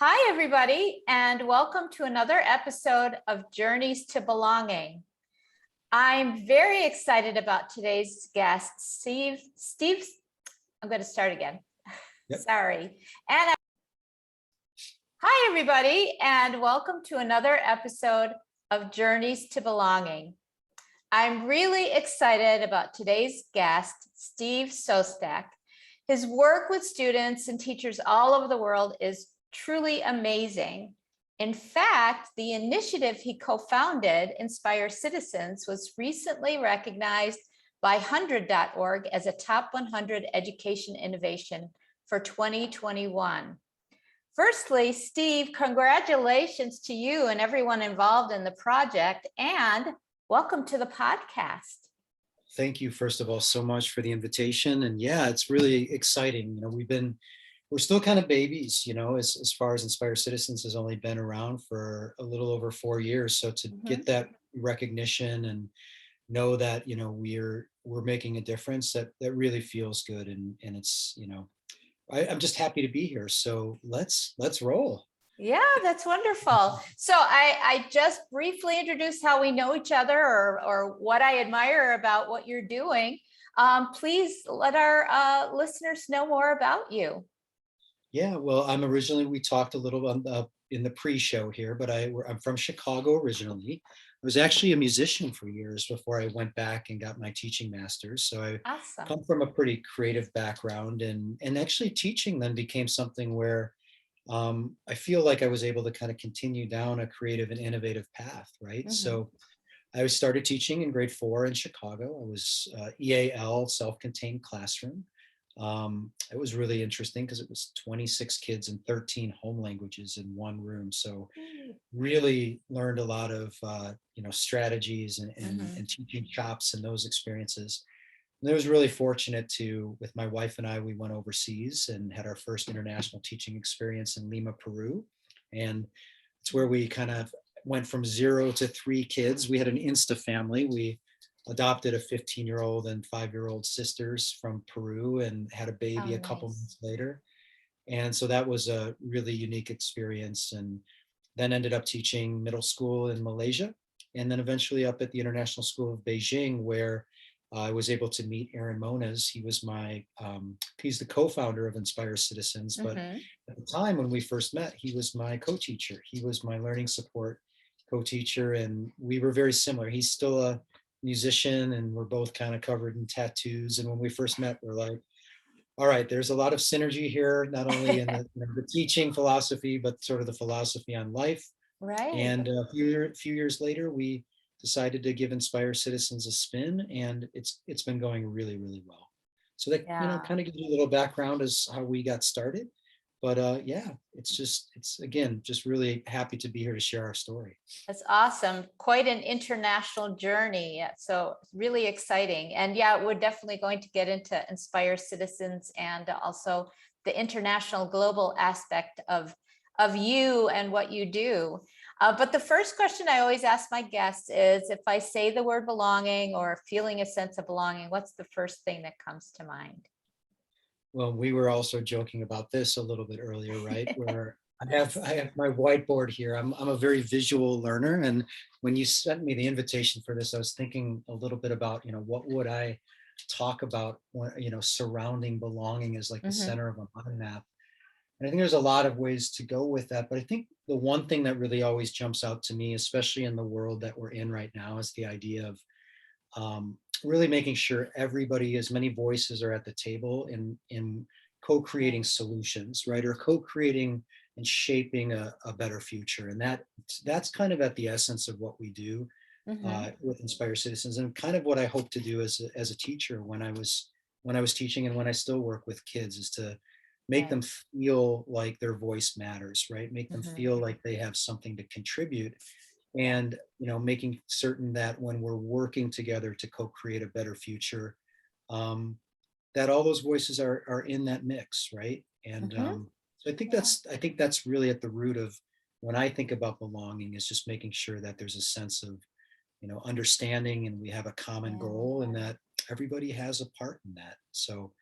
Hi, everybody, and welcome to another episode of Journeys to Belonging. I'm very excited about today's guest, Steve. I'm going to start again. Yep. Sorry. Hi, everybody, and welcome to another episode of Journeys to Belonging. I'm really excited about today's guest, Steve Sostak. His work with students and teachers all over the world is truly amazing. In fact, the initiative he co-founded, Inspire Citizens, was recently recognized by 100.org as a top 100 education innovation for 2021. Firstly, Steve, congratulations to you and everyone involved in the project, and welcome to the podcast. Thank you, first of all, so much for the invitation. And yeah, it's really exciting. We're still kind of babies, as far as Inspire Citizens has only been around for a little over 4 years. So to get that recognition and know that, we're making a difference, that really feels good. And it's, I'm just happy to be here. So let's roll. Yeah, that's wonderful. So I just briefly introduced how we know each other or what I admire about what you're doing. Please let our listeners know more about you. Yeah, well, we talked a little in the pre-show here, but I'm from Chicago originally. I was actually a musician for years before I went back and got my teaching master's. So I Awesome. come from a pretty creative background, and actually teaching then became something where I feel like I was able to kind of continue down a creative and innovative path, right? So I started teaching in grade 4 in Chicago. I was EAL, self-contained classroom. It was really interesting because it was 26 kids and 13 home languages in one room. So really learned a lot of strategies and teaching chops and those experiences. And I was really fortunate with my wife and I, we went overseas and had our first international teaching experience in Lima, Peru. And it's where we kind of went from 0 to 3 kids. We had an Insta family. We adopted a 15-year-old and 5-year-old sisters from Peru and had a baby a couple months later. And so that was a really unique experience. And then ended up teaching middle school in Malaysia, and then eventually up at the International School of Beijing, where I was able to meet Aaron Moniz. He was he's the co-founder of Inspire Citizens, but at the time when we first met, he was my co-teacher. He was my learning support co-teacher, and we were very similar. He's still a musician, and we're both kind of covered in tattoos. And when we first met, we're like, all right, there's a lot of synergy here, not only in the teaching philosophy, but sort of the philosophy on life. Right. And a few years later, we decided to give Inspire Citizens a spin, and it's been going really, really well. So that kind of gives you a little background as how we got started. But yeah, it's again just really happy to be here to share our story. That's awesome. Quite an international journey. So really exciting. And yeah, we're definitely going to get into Inspire Citizens and also the international global aspect of you and what you do. But the first question I always ask my guests is, if I say the word belonging or feeling a sense of belonging, what's the first thing that comes to mind? Well, we were also joking about this a little bit earlier, right? Where I have my whiteboard here. I'm a very visual learner, and when you sent me the invitation for this, I was thinking a little bit about what would I talk about surrounding belonging as like the center of a mind map. And I think there's a lot of ways to go with that, but I think the one thing that really always jumps out to me, especially in the world that we're in right now, is the idea of really making sure everybody, as many voices are at the table in co-creating solutions, right? Or co-creating and shaping a better future. And that's kind of at the essence of what we do with Inspire Citizens, and kind of what I hope to do as a teacher when I was teaching, and when I still work with kids, is to make them feel like their voice matters, right? Make them feel like they have something to contribute. And making certain that when we're working together to co-create a better future, that all those voices are in that mix, right? And so I think that's really at the root of when I think about belonging, is just making sure that there's a sense of understanding, and we have a common goal, and that everybody has a part in that. So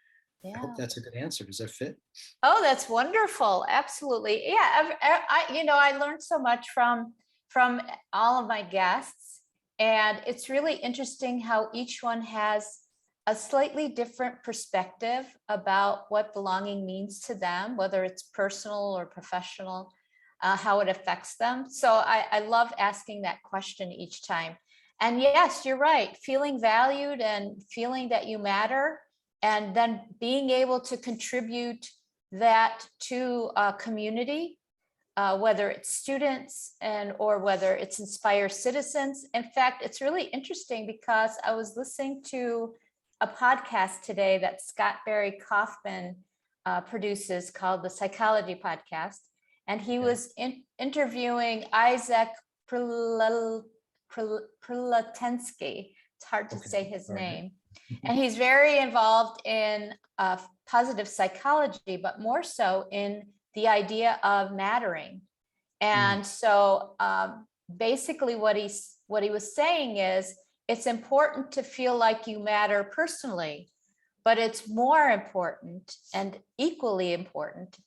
I hope Yeah. that's a good answer. Does that fit? Oh, that's wonderful. Absolutely. Yeah. I learned so much from all of my guests, and it's really interesting how each one has a slightly different perspective about what belonging means to them, whether it's personal or professional, how it affects them. So I love asking that question each time. And yes, you're right. Feeling valued and feeling that you matter, and then being able to contribute that to a community, whether it's students and or whether it's inspire citizens. In fact, it's really interesting because I was listening to a podcast today that Scott Barry Kaufman produces called the Psychology Podcast, and he Okay. was interviewing Isaac Prelatensky. It's hard to Okay. say his All right. name. And he's very involved in positive psychology, but more so in the idea of mattering. Mm. And so basically what he was saying is it's important to feel like you matter personally, but it's more important and equally important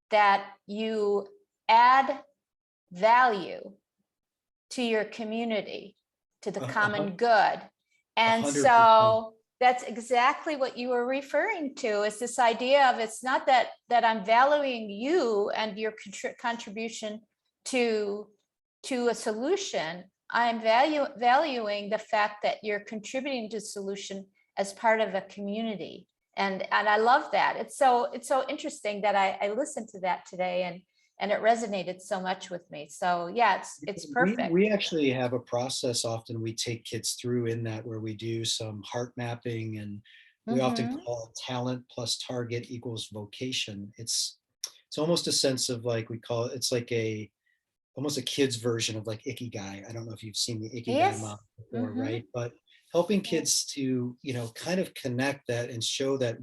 that you add value to your community, to the common good. And 100%. so that's exactly what you were referring to, is this idea of it's not that I'm valuing you and your contribution to a solution. I'm valuing the fact that you're contributing to the solution as part of a community. And I love that. It's so interesting that I listened to that today, and it resonated so much with me. So yeah, it's perfect. We actually have a process often we take kids through in that, where we do some heart mapping, and we often Mm-hmm. call it talent plus target equals vocation. It's almost a sense of, like, we call it, it's like a almost a kid's version of like Ikigai. I don't know if you've seen the Ikigai Yes. model before, Mm-hmm. right? But helping Yeah. kids to, kind of connect that and show that,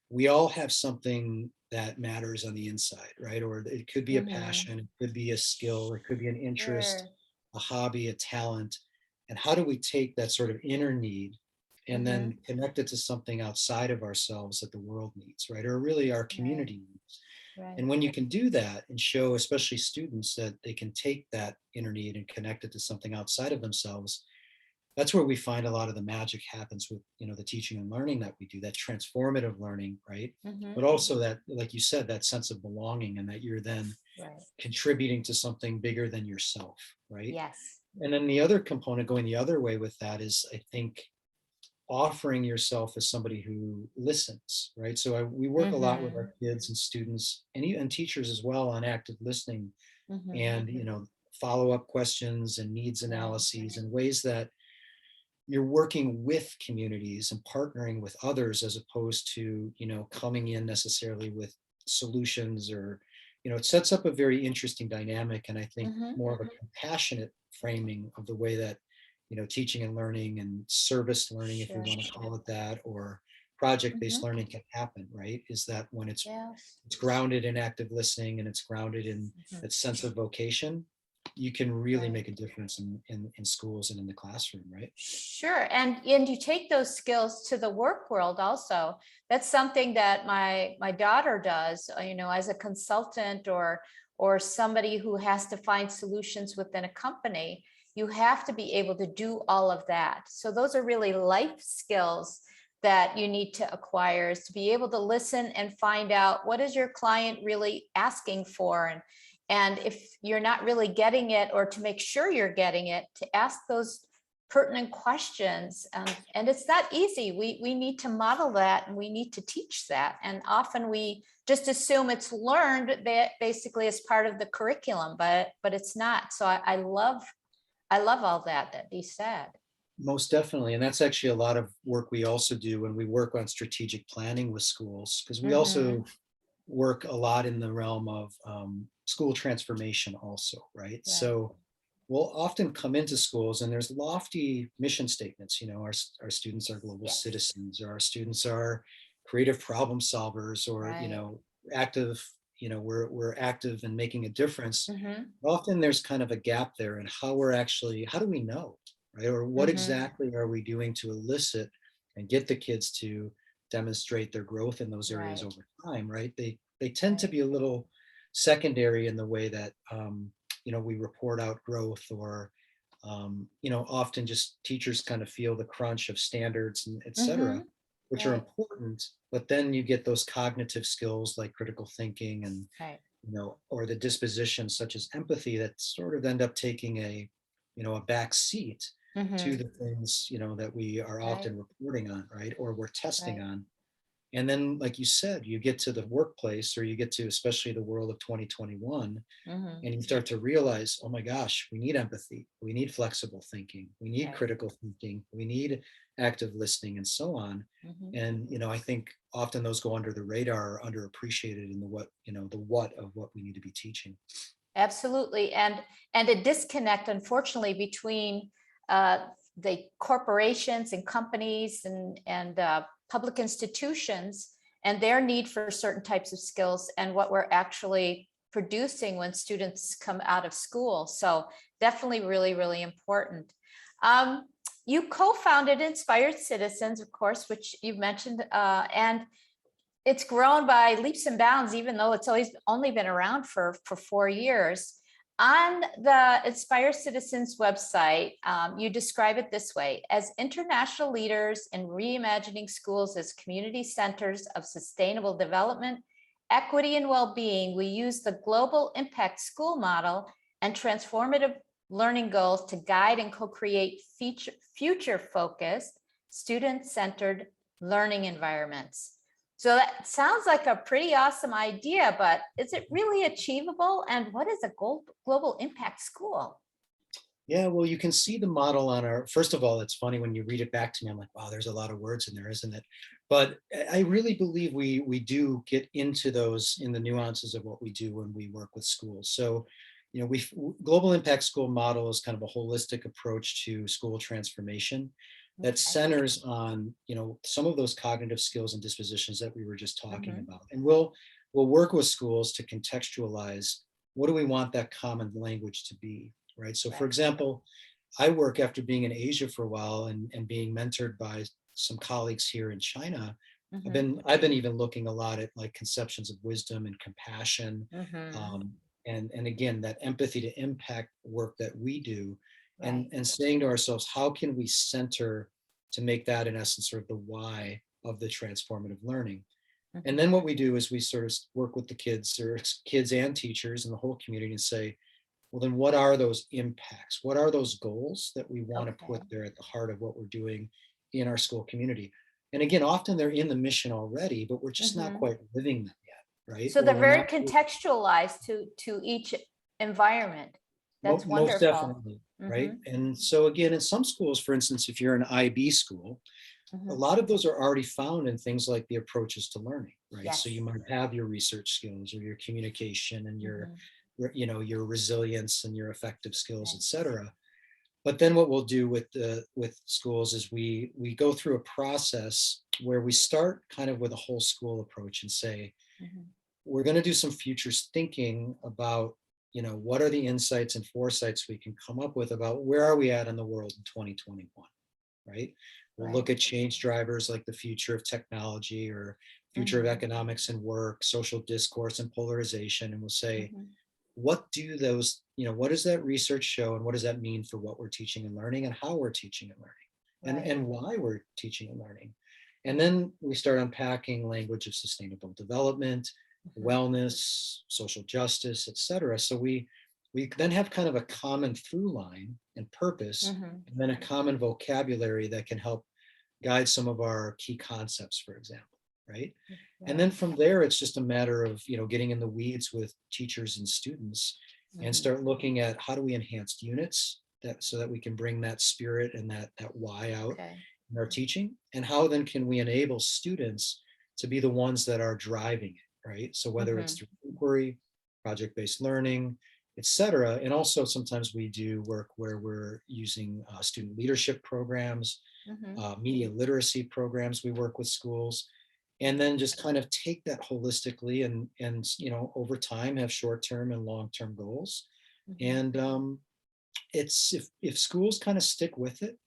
we all have something that matters on the inside, right? Or it could be a Mm-hmm. passion, it could be a skill, it could be an interest, Sure. a hobby, a talent. And how do we take that sort of inner need and Mm-hmm. then connect it to something outside of ourselves that the world needs, right? Or really our Right. community needs. Right. And when you can do that and show, especially students, that they can take that inner need and connect it to something outside of themselves, that's where we find a lot of the magic happens with, the teaching and learning that we do, that transformative learning, right? Mm-hmm. But also that, like you said, that sense of belonging, and that you're then Right. contributing to something bigger than yourself, right? Yes. And then the other component, going the other way with that, is, I think, offering yourself as somebody who listens, right? So we work a lot with Mm-hmm. our kids and students, and teachers as well, on active listening, Mm-hmm. and follow-up questions and needs Right. analyses, and ways that you're working with communities and partnering with others, as opposed to, coming in necessarily with solutions, or, it sets up a very interesting dynamic, and I think Mm-hmm. more of a compassionate framing of the way that, teaching and learning and service learning, if we Sure. want to call it that, or project-based Mm-hmm. learning can happen, right? Is that when Yes. it's grounded in active listening, and it's grounded in Mm-hmm. that sense of vocation, you can really Right. make a difference in schools and in the classroom, right? Sure. And you take those skills to the work world also. That's something that my daughter does, as a consultant, or somebody who has to find solutions within a company. You have to be able to do all of that. So those are really life skills that you need to acquire, is to be able to listen and find out what is your client really asking for, and if you're not really getting it, or to make sure you're getting it, to ask those pertinent questions. And it's not easy. We need to model that, and we need to teach that. And often we just assume it's learned basically as part of the curriculum, but it's not. So I love all that he said. Most definitely. And that's actually a lot of work we also do when we work on strategic planning with schools, because we Mm-hmm. also work a lot in the realm of school transformation also, right? Right. So we'll often come into schools and there's lofty mission statements. Our students are global Yes. citizens, or our students are creative problem solvers, or, Right. active, we're active in making a difference. Mm-hmm. Often there's kind of a gap there in how do we know, right? Or what Mm-hmm. exactly are we doing to elicit and get the kids to demonstrate their growth in those areas Right, over time, right? They tend to right. be a little secondary in the way that we report out growth, or often just teachers kind of feel the crunch of standards and et cetera, Mm-hmm. which are Right, important. But then you get those cognitive skills like critical thinking and right. or the dispositions such as empathy that sort of end up taking a back seat to Mm-hmm. the things, that we are Right, often reporting on, right? Or we're testing right. on. And then, like you said, you get to the workplace, or you get to especially the world of 2021, Mm-hmm. and you start to realize, oh my gosh, we need empathy, we need flexible thinking, we need Right. critical thinking, we need active listening, and so on. Mm-hmm. And I think often those go under the radar, are underappreciated in the what of what we need to be teaching. Absolutely. And a disconnect, unfortunately, between uh, the corporations and companies and public institutions and their need for certain types of skills and what we're actually producing when students come out of school. So definitely really, really important. Um, you co-founded Inspired Citizens, of course, which you've mentioned, and it's grown by leaps and bounds, even though it's always only been around for 4 years. On the Inspire Citizens website, you describe it this way: as international leaders in reimagining schools as community centers of sustainable development, equity, and well-being, we use the global impact school model and transformative learning goals to guide and co-create future-focused, student-centered learning environments. So that sounds like a pretty awesome idea, but is it really achievable? And what is a global impact school? Yeah, well, you can see the model on our, first of all, it's funny when you read it back to me, I'm like, wow, there's a lot of words in there, isn't it? But I really believe we do get into those in the nuances of what we do when we work with schools. So, we global impact school model is kind of a holistic approach to school transformation that Okay. centers on, some of those cognitive skills and dispositions that we were just talking Mhm. about. And we'll work with schools to contextualize, what do we want that common language to be? Right. So, for Right. example, I work after being in Asia for a while, and being mentored by some colleagues here in China. I've Mhm. been I've been even looking a lot at like conceptions of wisdom and compassion, Mhm. um, and again that empathy to impact work that we do, and Right. saying to ourselves, how can we center to make that in essence sort of the why of the transformative learning. And Mhm. then what we do is we sort of work with the kids, or kids and teachers and the whole community, and say, well, then what are those impacts? What are those goals that we want to put Okay. there at the heart of what we're doing in our school community? And again, often they're in the mission already, but we're just not Mhm. quite living them yet, right? So Or they're we're very not. contextualized to each environment. That's Most wonderful. definitely, right? Mhm. And so again, in some schools, for instance, if you're an IB school, a Mhm. lot of those are already found in things like the approaches to learning, right? So you Yes. might have your research skills, or your communication, and Mhm. your resilience and your affective skills, et Right. cetera. But then what we'll do with schools is we go through a process where we start kind of with a whole school approach and say, Mhm. we're going to do some futures thinking about, what are the insights and foresights we can come up with about where are we at in the world in 2021, right? We'll look Right. at change drivers like the future of technology, or future of Mhm. economics and work, social discourse and polarization, and we'll say, Mhm. what does that research show, and what does that mean for what we're teaching and learning, and how we're teaching and learning, Right. and why we're teaching and learning. And Right. then we start unpacking language of sustainable development, Mhm. wellness, social justice, et cetera. So we then have kind of a common through line and purpose, Mhm. and then a common vocabulary that can help guide some of our key concepts, for example, right? And then Right. from there, it's just a matter of, getting in the weeds with teachers and students, and Mhm. start looking at how do we enhance units that, so that we can bring that spirit and that why out Okay. in our teaching, and how then can we enable students to be the ones that are driving it, right? So whether it's Mhm. through inquiry, project-based learning, et cetera. And also sometimes we do work where we're using student leadership programs, Mhm. media literacy programs. We work with schools, and then just kind of take that holistically, and over time have short-term and long-term goals. Mhm. And it's if schools kind of stick with it,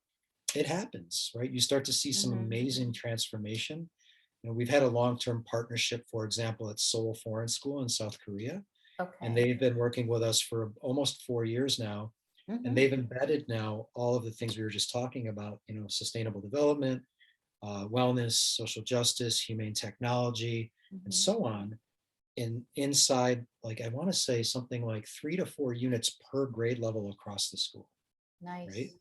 it happens, right? You start to see some Mhm. amazing transformation. we've had a long-term partnership, for example, at Seoul Foreign School in South Korea, and Okay. they've been working with us for almost 4 years now. And Mhm. they've embedded now all of the things we were just talking about, sustainable development, wellness, social justice, humane technology, and Mhm. so on, inside, like, I want to say something like 3 to 4 units per grade level across the school, right?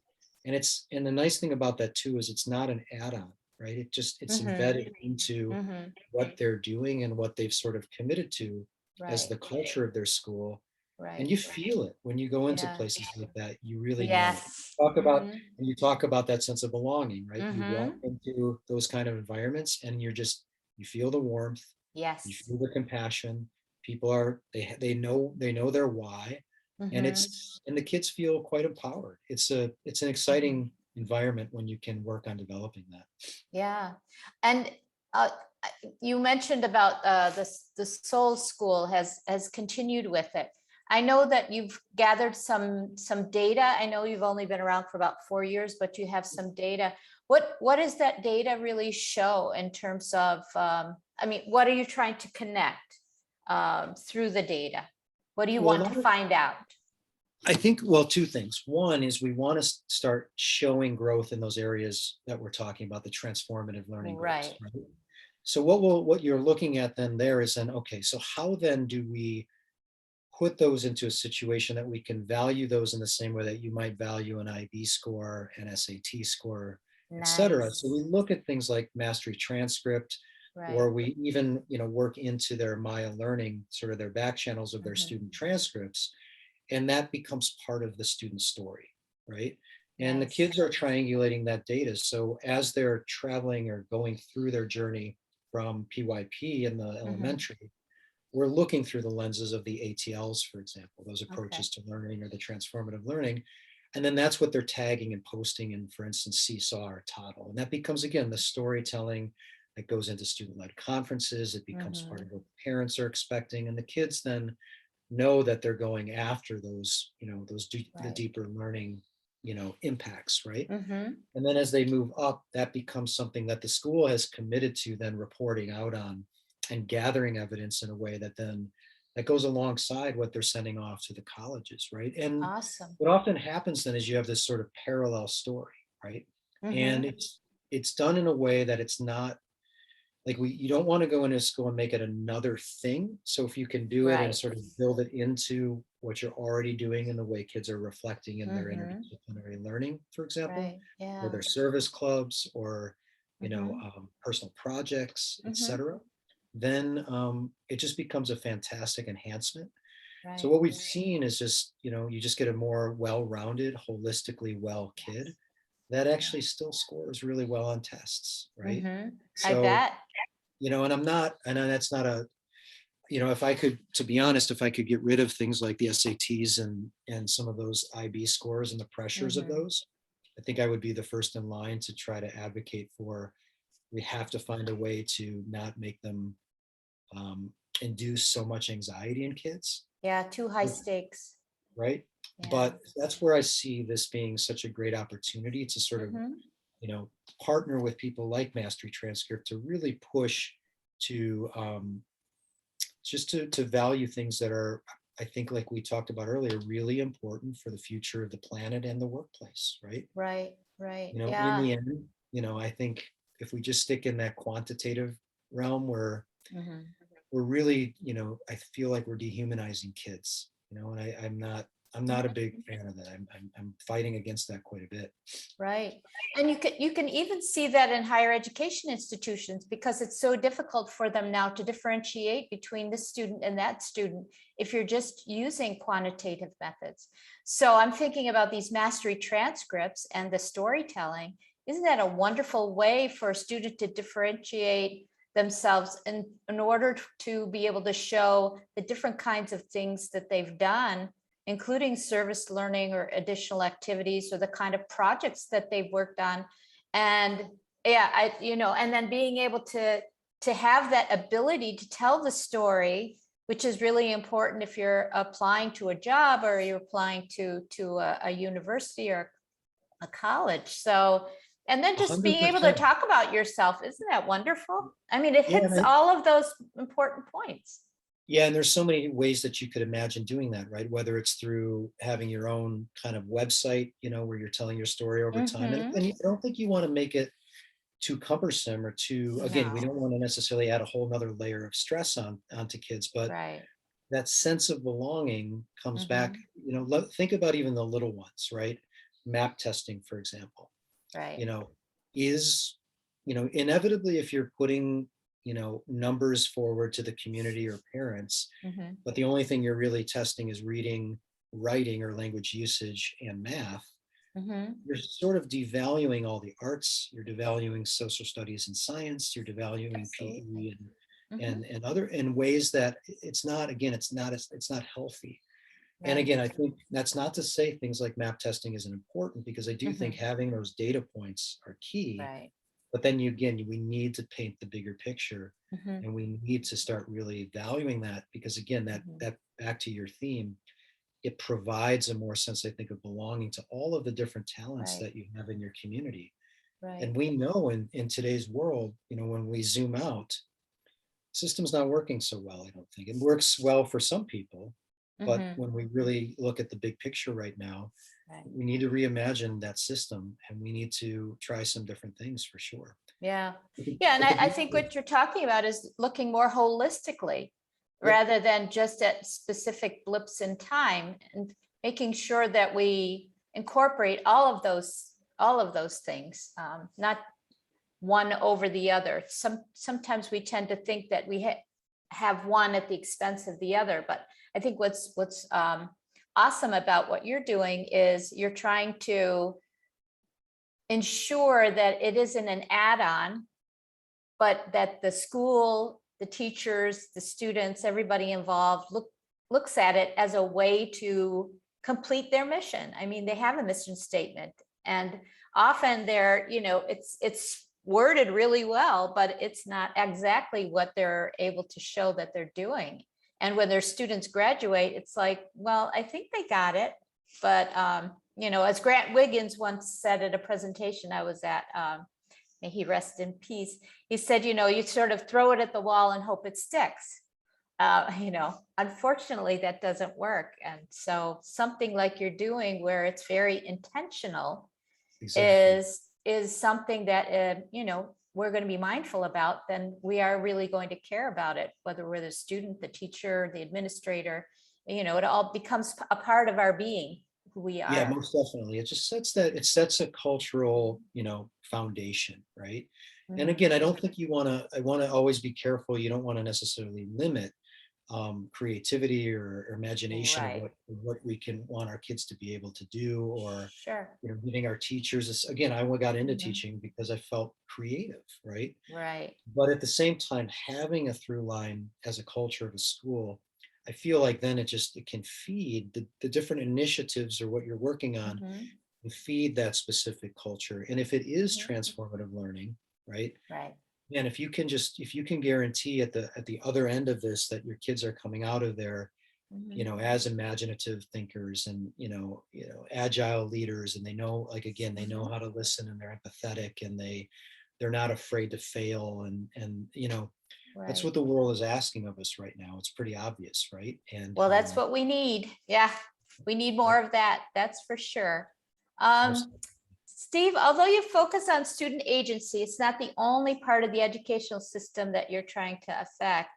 Nice. And the nice thing about that too is it's not an add-on, right? It's Mhm. embedded into Mhm. what they're doing and what they've sort of committed to as Right. the culture of their school. And Right. you feel it when you go into Yeah. places like that. You really know. Yes. Talk about Mhm. and you talk about that sense of belonging, right? You walk Mhm. into those kind of environments and you feel the warmth, you Yes. feel the compassion. People are they know their why, and Mhm. the kids feel quite empowered. It's an Mhm. exciting environment when you can work on developing that. Yeah. And uh, you mentioned about the Soul School has continued with it. I know that you've gathered some data. I know you've only been around for about 4 years, but you have some data. What does that data really show in terms of? I mean, what are you trying to connect through the data? What do you Well, want to find out? I think, well, two things. One is we want to start showing growth in those areas that we're talking about, the transformative learning goals, Right. right? So what you're looking at then there is then, okay, so how then do we put those into a situation that we can value those in the same way that you might value an IB score, an SAT score, et cetera. So we Nice. look at things like mastery transcript, Right. or we even, work into their Maya learning, sort of their back channels of their Mhm. student transcripts, and that becomes part of the student story, right? And the Nice. kids are triangulating that data. So as they're traveling or going through their journey from PYP in the Mhm. elementary, we're looking through the lenses of the ATLs, for example, those Okay. approaches to learning or the transformative learning. And then that's what they're tagging and posting in, for instance, Seesaw or Toddle. And that becomes, again, the storytelling that goes into student-led conferences. It becomes part Mhm. of what parents are expecting. And the kids then know that they're going after those, the Right. deeper learning, impacts, right? Mhm. And then as they move up, that becomes something that the school has committed to then reporting out on and gathering evidence in a way that goes alongside what they're sending off to the colleges, right? And Awesome. what often happens then is you have this sort of parallel story, right? And Mhm. it's done in a way that it's not like you don't want to go into school and make it another thing. So if you can do it and Right. sort of build it into what you're already doing and the way kids are reflecting in their Mhm. interdisciplinary learning, for example, Right. or Yeah. their service clubs or Mhm. personal projects, Mhm. etc., then it just becomes a fantastic enhancement. So Right. what we've seen is just, you just get a more well-rounded, holistically well kid Yes. that Yeah. actually still scores really well on tests, right? Mhm. I So bet. and I'm not, and that's not a, if I could, to be honest, if I could get rid of things like the SATs and some of those IB scores and the pressures of Mhm. those, I think I would be the first in line to try to advocate for, we have to find a way to not make them um, induce so much anxiety in kids, Yeah. Too high stakes. right? Yeah. But that's where I see this being such a great opportunity to sort of, Mhm. you know, partner with people like Mastery Transcript to really push to just to value things that are, I think, like we talked about earlier, really important for the future of the planet and the workplace, right? Right. Right. In Yeah. the end, I think if we just stick in that quantitative realm, Mhm. we're really, I feel like we're dehumanizing kids, and I'm not a big fan of that. I'm fighting against that quite a bit. Right. And you can even see that in higher education institutions because it's so difficult for them now to differentiate between this student and that student if you're just using quantitative methods. So I'm thinking about these mastery transcripts and the storytelling. Isn't that a wonderful way for a student to differentiate themselves in order to be able to show the different kinds of things that they've done, including service learning or additional activities or the kind of projects that they've worked on. And yeah, and then being able to have that ability to tell the story, which is really important if you're applying to a job or you're applying to a university or a college. So And then just being able to 100%. talk about yourself, isn't that wonderful? I mean, it Yeah, hits all of those important points. yeah, and there's so many ways that you could imagine doing that, right? Whether it's through having your own kind of website, where you're telling your story over time. And, Mm-hmm. and I don't think you want to make it too cumbersome or too, again, we don't No, want to necessarily add a whole nother layer of stress onto kids, but right. that sense of belonging comes back, Mm-hmm. think about even the little ones, right? Map testing, for example, Right. you know, is, inevitably if you're putting, numbers forward to the community or parents, Mm-hmm. but the only thing you're really testing is reading, writing, or language usage and math, Mm-hmm. you're sort of devaluing all the arts, you're devaluing social studies and science, you're devaluing Absolutely. PE Mm-hmm. and other in ways that it's not, again, it's not healthy. And Right. again, I think that's not to say things like map testing isn't important, because I do think Mm-hmm. having those data points are key. Right. But then we need to paint the bigger picture, Mm-hmm. and we need to start really valuing that, because again, Mm-hmm. that back to your theme, it provides a more sense, I think, of belonging to all of the different talents Right. that you have in your community. Right. And we know in today's world, when we zoom out, system's not working so well, I don't think. It works well for some people, but Mm-hmm. when we really look at the big picture right now, Right. we need to reimagine that system, and we need to try some different things for sure. Yeah. But the, Yeah. And but the I beauty think of, what you're talking about is looking more holistically yep, rather than just at specific blips in time, and making sure that we incorporate all of those things, not one over the other. Sometimes we tend to think that we have one at the expense of the other, but I think what's awesome about what you're doing is you're trying to ensure that it isn't an add-on, but that the school, the teachers, the students, everybody involved looks at it as a way to complete their mission. I mean, they have a mission statement, and often it's worded really well, but it's not exactly what they're able to show that they're doing. And when their students graduate, it's like, well, I think they got it, but as Grant Wiggins once said at a presentation I was at, may he rest in peace. He said, you sort of throw it at the wall and hope it sticks. Unfortunately, that doesn't work. And so something like you're doing, where it's very intentional, exactly. is something that we're going to be mindful about. Then we are really going to care about it, whether we're the student, the teacher, the administrator. It all becomes a part of our being, who we Yeah, are. most definitely. It sets a cultural, foundation, right? And Mhm. again, I want to always be careful. You don't want to necessarily limit creativity or imagination of Right. what we can want our kids to be able to do, or Sure. giving our teachers this. Again, I got into Mhm. teaching because I felt creative, right? Right. But at the same time, having a through line as a culture of a school, I feel like then it can feed the different initiatives or what you're working on, Mhm. and feed that specific culture. And if it is Mhm. transformative learning, right? Right. And if you can guarantee at the other end of this that your kids are coming out of there, Mhm. as imaginative thinkers and agile leaders, and they know, like, again, they know Mhm. how to listen, and they're empathetic, and they're not afraid to fail, and that's Right. what the world is asking of us right now. It's pretty obvious, right? And Well, that's what we need. Yeah, we need yep, more of that. That's for sure. most, Steve, although you focus on student agency, it's not the only part of the educational system that you're trying to affect.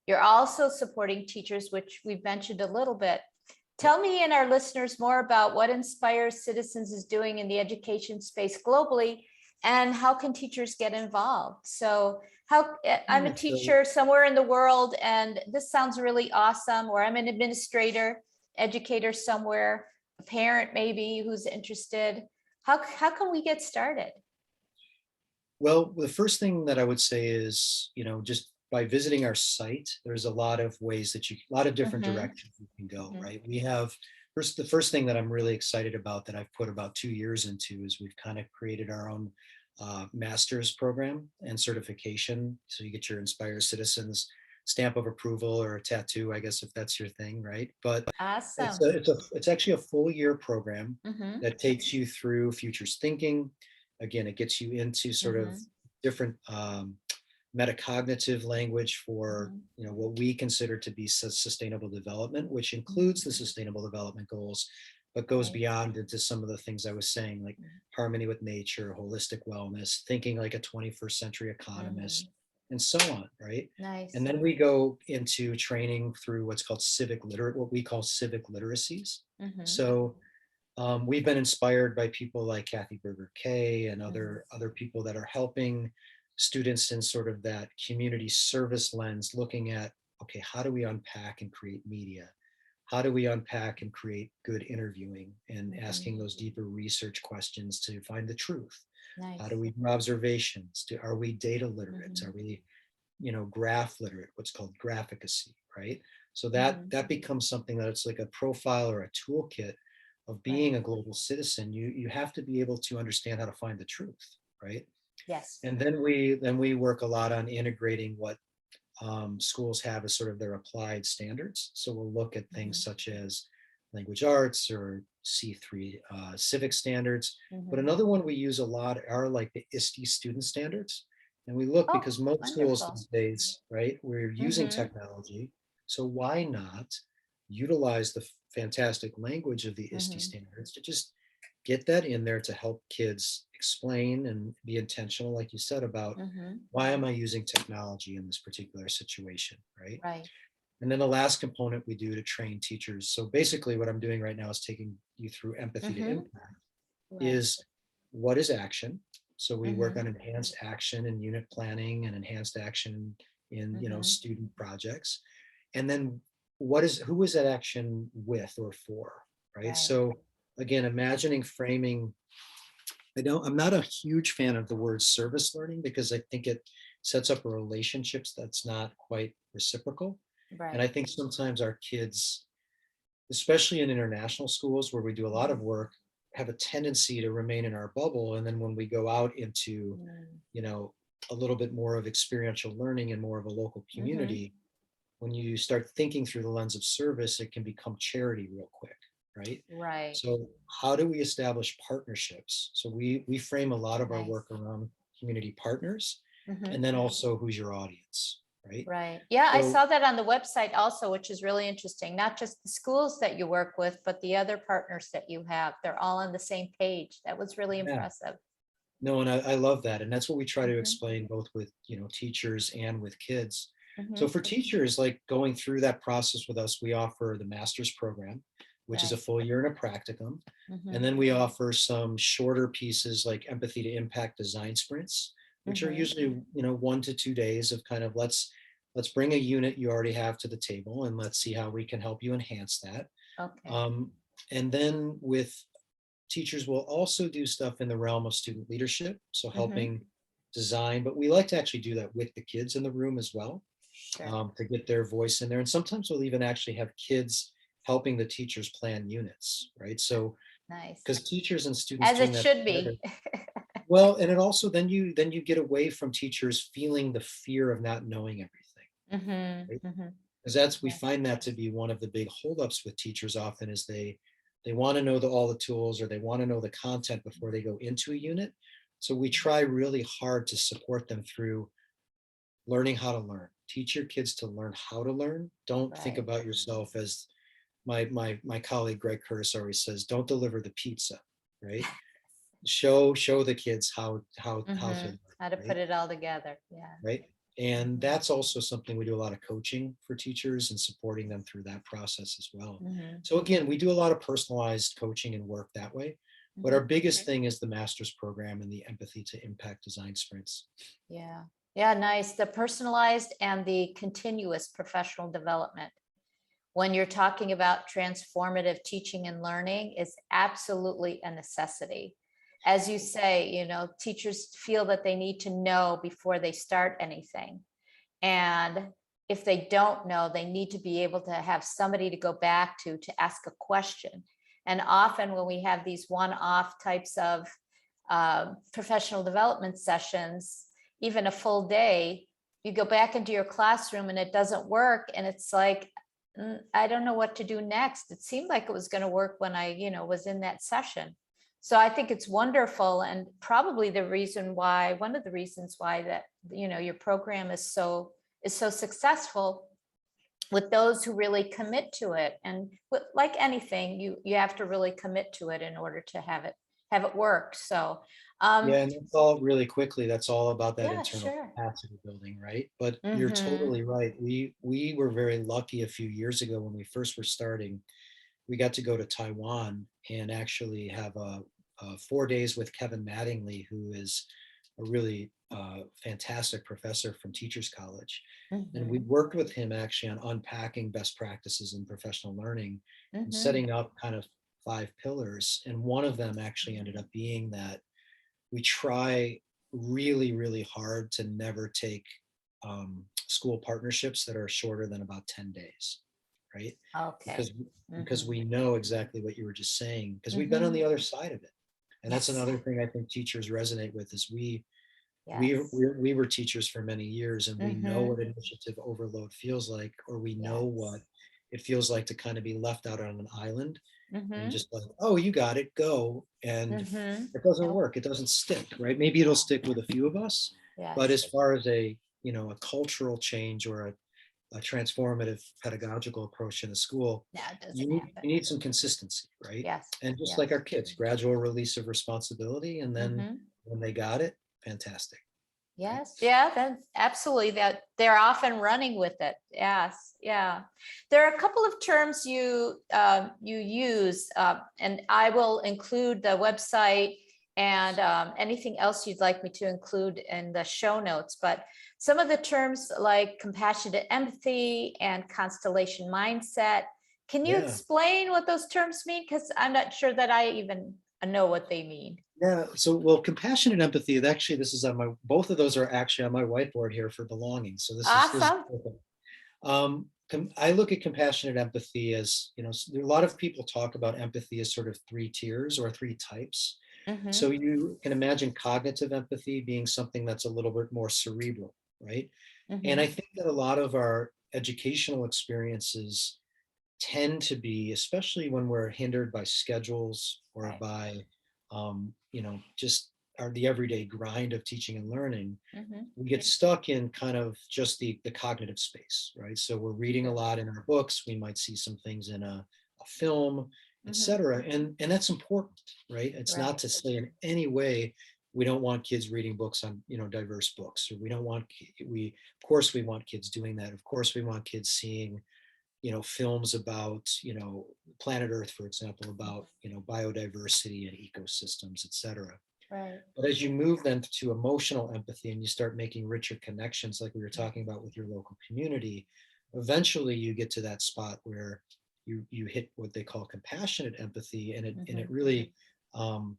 You're also supporting teachers, which we've mentioned a little bit. yep. Tell me and our listeners more about what Inspires Citizens is doing in the education space globally, and how can teachers get involved? So I'm a Yeah, so teacher somewhere in the world, and this sounds really awesome, or I'm an administrator, educator somewhere, a parent maybe who's interested. How can we get started? well, the first thing that I would say is, just by visiting our site, there's a lot of ways a lot of different Mm-hmm. directions you can go, Mm-hmm. right? We have the first thing that I'm really excited about, that I've put about 2 years into, is we've kind of created our own master's program and certification. So you get your Inspire Citizens stamp of approval, or a tattoo, I guess, if that's your thing, right? But Awesome. it's actually a full year program Mm-hmm. that takes you through futures thinking, again, it gets you into sort of Mhm. different metacognitive language for, Mhm. what we consider to be sustainable development, which includes Mhm. the sustainable development goals, but goes Right. beyond into some of the things I was saying, like harmony with nature, holistic wellness, thinking like a 21st century economist, Mhm. and so on, right? And Nice. then we go into training through what's called what we call civic literacies. Mhm. So we've been inspired by people like Kathy Berger Kay and Mhm. other people that are helping students in sort of that community service lens, looking at, okay, how do we unpack and create media? How do we unpack and create good interviewing and Mhm. asking those deeper research questions to find the truth? How do Nice. we do observations? Are we data literate? Are Mhm. we, graph literate, what's called graphicacy, right? So that Mhm. that becomes something that it's like a profile or a toolkit of Right. being a global citizen. You have to be able to understand how to find the truth, right? Yes. And then we work a lot on integrating what schools have as sort of their applied standards. So we'll look at things Mhm. such as language arts or C3 civic standards. But Mhm. another one we use a lot are like the ISTE student standards. And we look Oh, because most schools wonderful. these days, right, we're using Mhm. technology. So why not utilize the fantastic language of the ISTE Mhm. standards to just get that in there to help kids explain and be intentional, like you said, about Mhm. why am I using technology in this particular situation, right? Right. And then the last component we do to train teachers. So basically, what I'm doing right now is taking you through empathy to Mhm. impact. Right. Is what is action? So we work on Mhm. enhanced action and unit planning and enhanced action in Mhm. student projects. And then who is that action with or for, right? Right. So again, imagining framing. I'm not a huge fan of the word service learning because I think it sets up a relationships that's not quite reciprocal. And I Right. think sometimes our kids, especially in international schools where we do a lot of Mhm. work, have a tendency to remain in our bubble. And then when we go out into, Mm. you know, a little bit more of experiential learning and more of a local Mhm. community, when you start thinking through the lens of service, it can become charity real quick, right? Right. So how do we establish partnerships? So we frame a lot of our Nice. work around community partners, and Mhm. then also who's your audience, right? Right. Yeah, I So saw that on the website also, which is really interesting. Not just the schools that you work with, but the other partners that you have. They're all on the same page. That was really yeah, impressive. no, and I love that, and that's what we try to Mhm. explain both with teachers and with kids. So Mhm. for teachers, like going through that process with us, we offer the master's program, which is a Right. full year and a practicum. And Mhm. then we offer some shorter pieces like empathy to impact design sprints, which are Mhm. usually 1 to 2 days of kind of let's bring a unit you already have to the table and let's see how we can help you enhance that. Okay. Um, and then with teachers will also do stuff in the realm of student leadership, so Mhm. helping design, but we like to actually do that with the kids in the room as well, Sure. to get their voice in there. And sometimes we'll even actually have kids helping the teachers plan units, right? So Nice. because teachers and students As doing it that should together, be. well, and it also then you get away from teachers feeling the fear of not knowing everything, Mhm. right? Mhm. Because we Yes. find that to be one of the big holdups with teachers often is they want to know all the tools or they want to know the content before they go into a unit. So we try really hard to support them through learning how to learn. Teach your kids to learn how to learn. Don't think Right. about yourself as my colleague Greg Curtis always says, don't deliver the pizza, right? Show the kids how to learn, How to put right? it all together. Yeah. Right. And Mhm. that's also something we do a lot of coaching for teachers and supporting them through that process as well. Mhm. So again, we do a lot of personalized coaching and work that way. But our Mhm. biggest thing is the master's program and the empathy to impact design sprints. Yeah. Yeah, nice. The personalized and the continuous professional development. When you're talking about transformative teaching and learning is absolutely a necessity. As you say, teachers feel that they need to know before they start anything. And if they don't know, they need to be able to have somebody to go back to ask a question. And often when we have these one-off types of professional development sessions, even a full day, you go back into your classroom and it doesn't work. And it's like, I don't know what to do next. It seemed like it was going to work when I was in that session. So I think it's wonderful, and probably one of the reasons why that, your program is so successful with those who really commit to it. And like anything, you have to really commit to it in order to have it work. So Yeah, and that's all really quickly, that's all about that yeah, internal sure. capacity building, right? But you're Mm-hmm. totally right. We were very lucky a few years ago when we first were starting. We got to go to Taiwan and actually have 4 days with Kevin Mattingly, who is a really fantastic professor from Teachers College. And we Mm-hmm. worked with him actually on unpacking best practices in professional learning and Mm-hmm. setting up kind of 5 pillars. And one of them actually ended up being that we try really, really hard to never take school partnerships that are shorter than about 10 days, right? Okay. Because Mm-hmm. we know exactly what you were just saying, because we've been on Mm-hmm. the other side of it. And that's Yes. another thing I think teachers resonate with is Yes. we were teachers for many years, and we know Mm-hmm. what initiative overload feels like, or we know what Yes. it feels like to kind of be left out on an island and Mm-hmm. just like, oh, you got it, go. And Mm-hmm. it doesn't Nope. work. It doesn't stick, right? Maybe it'll stick with a few of us, but as Yes. far as a cultural change or a transformative pedagogical approach in the school, No, it doesn't you happen. need some consistency, right? Yes. And just like Yes. our kids, gradual release of responsibility, and then Mm-hmm. when they got it, fantastic, right? Yes, yeah, then absolutely, that they're often running with it. Yes, yeah. There are a couple of terms you use, and I will include the website and anything else you'd like me to include in the show notes. But some of the terms like compassionate empathy and constellation mindset. Can you Yeah. explain what those terms mean? Because I'm not sure that I even know what they mean. Yeah. So, well, compassionate empathy, actually, this is on both of those are actually on my whiteboard here for belonging. So this is Awesome. perfect. I look at compassionate empathy as, a lot of people talk about empathy as sort of 3 tiers or 3 types. So Mm-hmm. you can imagine cognitive empathy being something that's a little bit more cerebral, right? And I Mm-hmm. think that a lot of our educational experiences tend to be, especially when we're hindered by schedules or Right. by, just the everyday grind of teaching and learning, Mm-hmm. we get stuck in kind of just the cognitive space, right? So we're reading a Sure. lot in our books. We might see some things in a film, Mm-hmm. etc. And that's important, right? It's not Right. to say in any way we don't want kids reading books on, diverse books, or we don't want we of course we want kids doing that. Of course we want kids seeing, films about, planet Earth, for example, about, biodiversity and ecosystems, etc. Right. But as you move then to emotional empathy and you start making richer connections, like we were talking about with your local community, eventually you get to that spot where you hit what they call compassionate empathy, and it Mm-hmm. really um,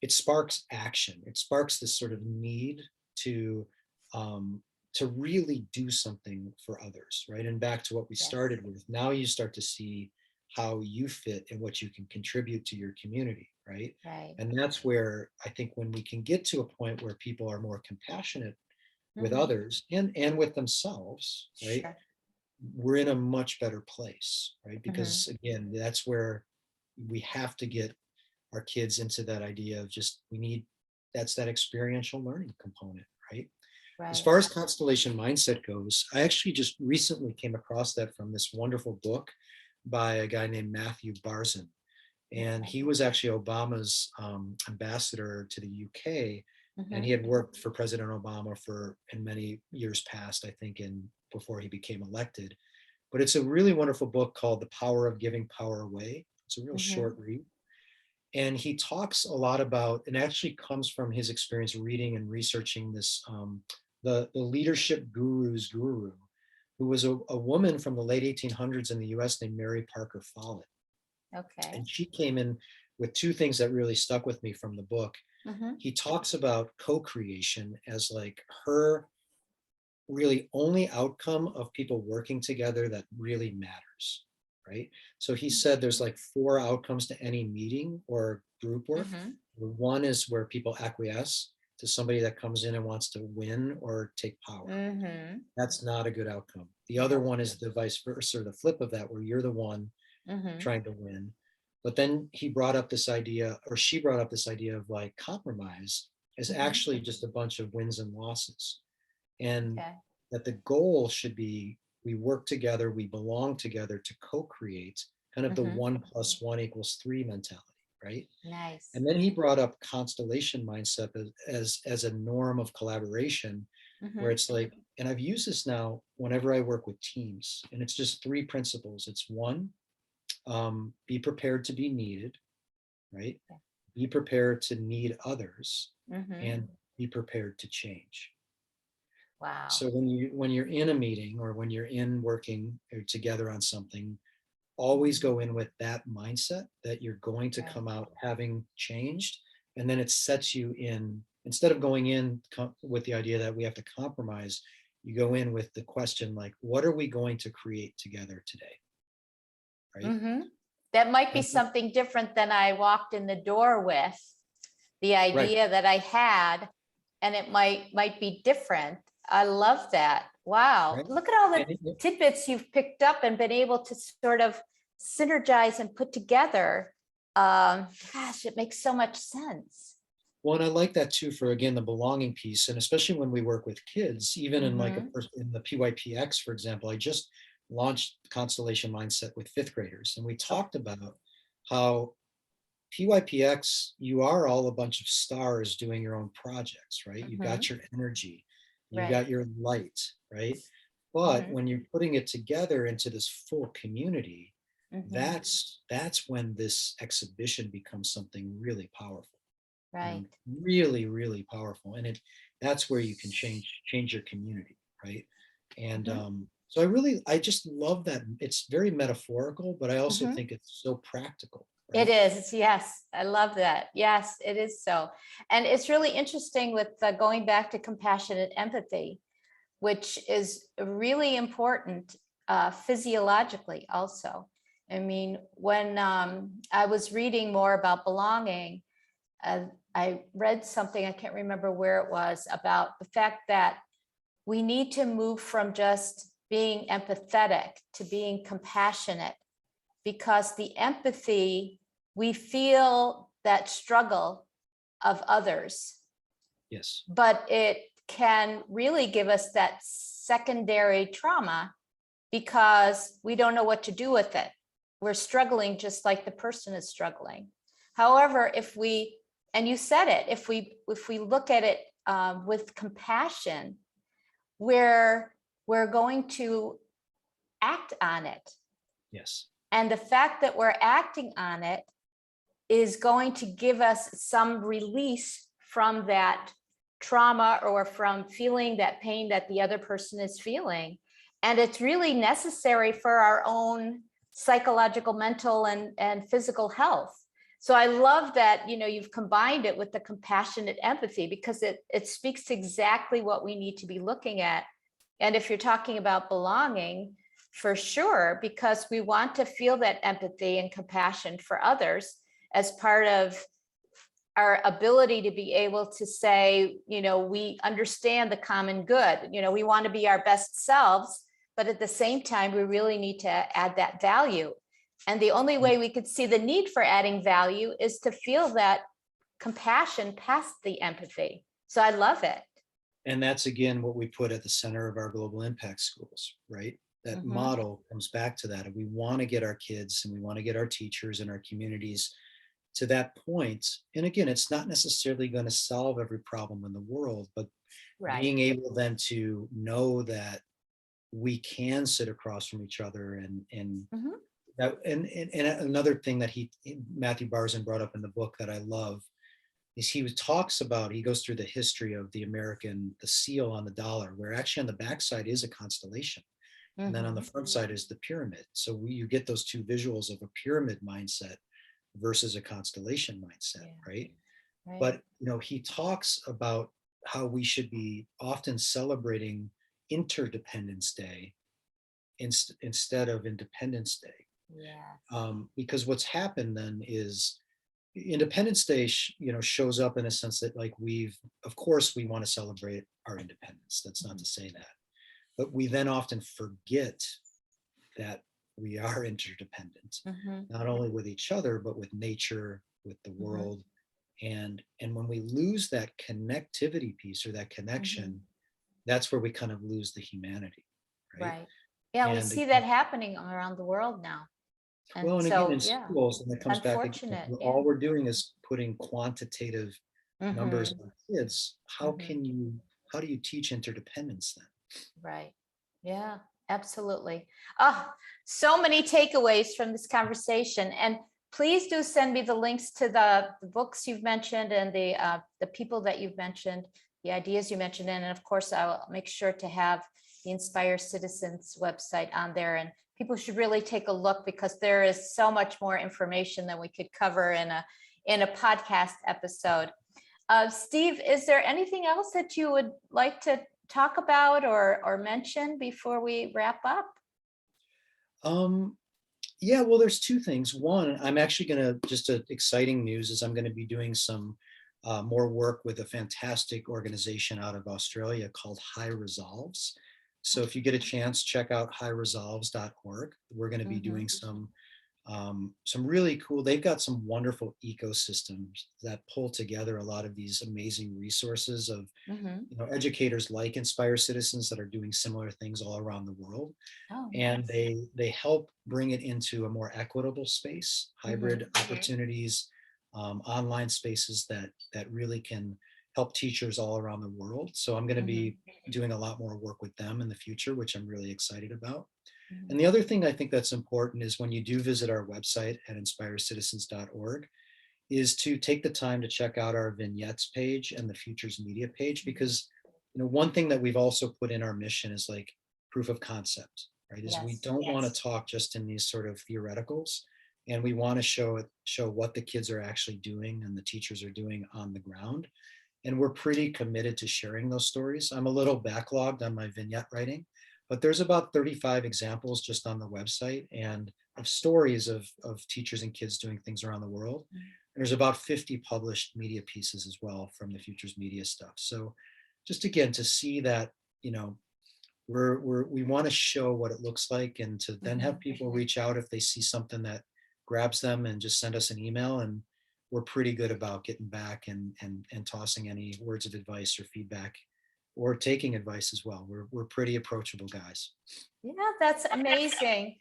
it sparks action. It sparks this sort of need to um, to really do something for others, right? And back to what we Yes. started with, now you start to see how you fit and what you can contribute to your community, right? Right. And that's where I think when we can get to a point where people are more compassionate with Mm-hmm. others and with themselves, right? Sure. We're in a much better place, right? Mm-hmm. Because again, that's where we have to get our kids into that idea of just that's that experiential learning component, right? As Right. far as constellation mindset goes, I actually just recently came across that from this wonderful book by a guy named Matthew Barzin. And Okay. he was actually Obama's ambassador to the UK. And Mm-hmm. he had worked for President Obama in many years past, I think, before he became elected. But it's a really wonderful book called The Power of Giving Power Away. It's a real Mm-hmm. short read. And he talks a lot about, and actually comes from his experience reading and researching this, the leadership guru's guru, who was a woman from the late 1800s in the US named Mary Parker Follett. Okay. And she came in with 2 things that really stuck with me from the book. Mm-hmm. He talks about co-creation as like her really only outcome of people working together that really matters, right? So he said there's like 4 outcomes to any meeting or group work. Mm-hmm. One is where people acquiesce to somebody that comes in and wants to win or take power. Mm-hmm. That's not a good outcome. The other No. one is the vice versa, or the flip of that, where you're the one Mm-hmm. trying to win. But then he brought up this idea, or she brought up this idea of like compromise as Mhm. actually just a bunch of wins and losses. And Okay. that the goal should be we work together, we belong together to co-create kind of the Mhm. 1 + 1 = 3 mentality, right? Nice. And then he brought up constellation mindset as a norm of collaboration, where Mhm. it's like, and I've used this now whenever I work with teams, and it's just 3 principles. It's one, be prepared to be needed, right? Yeah. Be prepared to need others, Mhm. and be prepared to change. Wow. So when you're in a meeting or when you're in working together on something, always Mhm. go in with that mindset that you're going to Right. come out having changed, and then it sets you in, instead of going in with the idea that we have to compromise, you go in with the question like, what are we going to create together today, right? Mhm. That might be And something different than I walked in the door with, the right, idea that I had, and it might be different. I love that. Wow. right. Look at all the And tidbits you've picked up and been able to sort of synergize and put together. Gosh, it makes so much sense. well, and I like that too for again the belonging piece, and especially when we work with kids, even in like Mm-hmm. in the PYPX, for example. I just launched Constellation Mindset with fifth graders, and we Okay. talked about how PYPX, you are all a bunch of stars doing your own projects, right? You've Mm-hmm. got your energy, you Right. got your light, right? But Mm-hmm. when you're putting it together into this full community, Mm-hmm. that's when this exhibition becomes something really powerful, Right. really, really powerful. And that's where you can change your community, right? And Mm-hmm. so I just love that. It's very metaphorical, but I also Mm-hmm. think it's so practical, It right? is, yes. I love that. Yes, it is so. And it's really interesting with going back to compassionate empathy, which is really important physiologically also. I mean, when I was reading more about belonging, uh, I read something, I can't remember where it was, about the fact that we need to move from just being empathetic to being compassionate, because the empathy, we feel that struggle of others, Yes. but it can really give us that secondary trauma because we don't know what to do with it. We're struggling just like the person is struggling. However, if we, and you said it, if we look at it with compassion, we're going to act on it. Yes. And the fact that we're acting on it is going to give us some release from that trauma or from feeling that pain that the other person is feeling. And it's really necessary for our own psychological, mental, and physical health. So I love that, you've combined it with the compassionate empathy, because it speaks to exactly what we need to be looking at. And if you're talking about belonging, for sure, because we want to feel that empathy and compassion for others as part of our ability to be able to say, we understand the common good, we want to be our best selves, but at the same time, we really need to add that value. And the only way we could see the need for adding value is to feel that compassion past the empathy. So I love it. And that's again what we put at the center of our global impact schools, right? That Mm-hmm. model comes back to that. And we want to get our kids and we want to get our teachers and our communities to that point. And again, it's not necessarily going to solve every problem in the world, but Right. being able then to know that we can sit across from each other and Mm-hmm. that and another thing that Matthew Barzin brought up in the book that I love is he goes through the history of the seal on the dollar, where actually on the backside is a constellation. And then on the Mm-hmm. front side is the pyramid. So you get those two visuals of a pyramid mindset versus a constellation mindset, Yeah. right? Right. But he talks about how we should be often celebrating Interdependence Day instead of Independence Day, Yeah. because what's happened then is Independence Day, shows up in a sense that like of course, we want to celebrate our independence. That's not Mm-hmm. to say that, but we then often forget that we are interdependent, Mhm, not only with each other, but with nature, with the mhm, world. And when we lose that connectivity piece or that mhm. connection, that's where we kind of lose the humanity, right? Right. Yeah, we And see that happening around the world now. well, And and again, in so, yeah, schools, and it it's comes back again, unfortunate. Yeah. all we're doing is putting quantitative numbers Hmm. on kids. Hmm. How do you teach interdependence then? Right. Yeah, absolutely. Oh, so many takeaways from this conversation. And please do send me the links to the books you've mentioned and the people that you've mentioned, the ideas you mentioned. And of course, I'll make sure to have the Inspire Citizens website on there. And people should really take a look because there is so much more information than we could cover in a podcast episode. Steve, is there anything else that you would like to talk about or mention before we wrap up? Um, yeah, well, there's two things. One, I'm actually going to, just exciting news is I'm going to be doing some more work with a fantastic organization out of Australia called High Resolves. So if you get a chance, check out highresolves.org. We're going to be Mm-hmm. doing some really cool, they've got some wonderful ecosystems that pull together a lot of these amazing resources of Mm-hmm. educators like Inspire Citizens that are doing similar things all around the world, Oh, and nice. they help bring it into a more equitable space, Mm-hmm. hybrid opportunities, online spaces that really can help teachers all around the world. So I'm going to Mm-hmm. be doing a lot more work with them in the future, which I'm really excited about. Mm-hmm. And the other thing I think that's important is when you do visit our website at inspirecitizens.org, is to take the time to check out our vignettes page and the futures media page, because one thing that we've also put in our mission is like proof of concept, right? Is we Yes. don't want to talk just in these sort of theoreticals, and we want to show what the kids are actually doing and the teachers are doing on the ground. And we're pretty committed to sharing those stories. I'm a little backlogged on my vignette writing, but there's about 35 examples just on the website and of stories of teachers and kids doing things around the world. And there's about 50 published media pieces as well from the Futures Media stuff. So just again, to see that, we want to show what it looks like, and to then Mm-hmm. have people reach out if they see something that grabs them and just send us an email. And we're pretty good about getting back and tossing any words of advice or feedback or taking advice as well. We're pretty approachable guys. Yeah, that's amazing.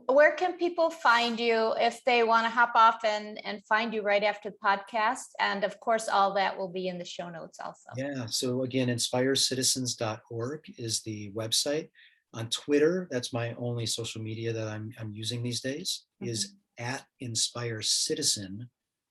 Where can people find you if they want to hop off and find you right after the podcast? And of course, all that will be in the show notes also. Yeah. So again, inspirecitizens.org is the website. On Twitter, that's my only social media that I'm using these days, is Mhm. at Inspire Citizen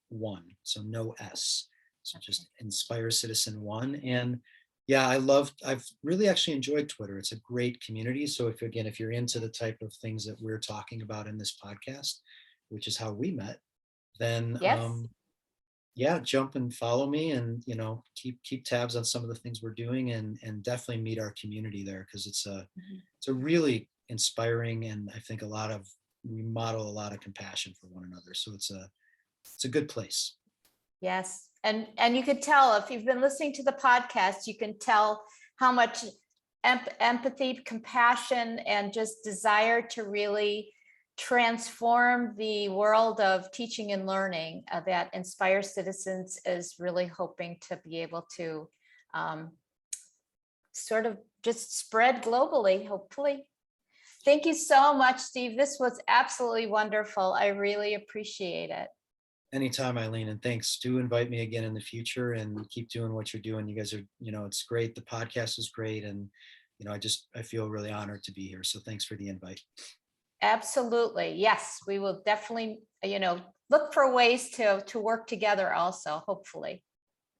One. So no S. So Okay. just Inspire Citizen One. And yeah, I've really actually enjoyed Twitter. It's a great community. So if you're into the type of things that we're talking about in this podcast, which is how we met, then Yes. yeah, jump and follow me, and keep tabs on some of the things we're doing, and definitely meet our community there, because Mhm. it's a really inspiring, and I think we model a lot of compassion for one another. So it's a good place. Yes. And you could tell if you've been listening to the podcast, you can tell how much empathy, compassion, and just desire to really transform the world of teaching and learning that Inspire Citizens is really hoping to be able to um, sort of just spread globally, hopefully. Thank you so much, Steve. This was absolutely wonderful. I really appreciate it. Anytime, Eileen, and thanks. Do invite me again in the future, and keep doing what you're doing. You guys are, it's great. The podcast is great, and I feel really honored to be here. So thanks for the invite. Absolutely. Yes, we will definitely, look for ways to work together also, hopefully.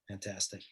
Fantastic.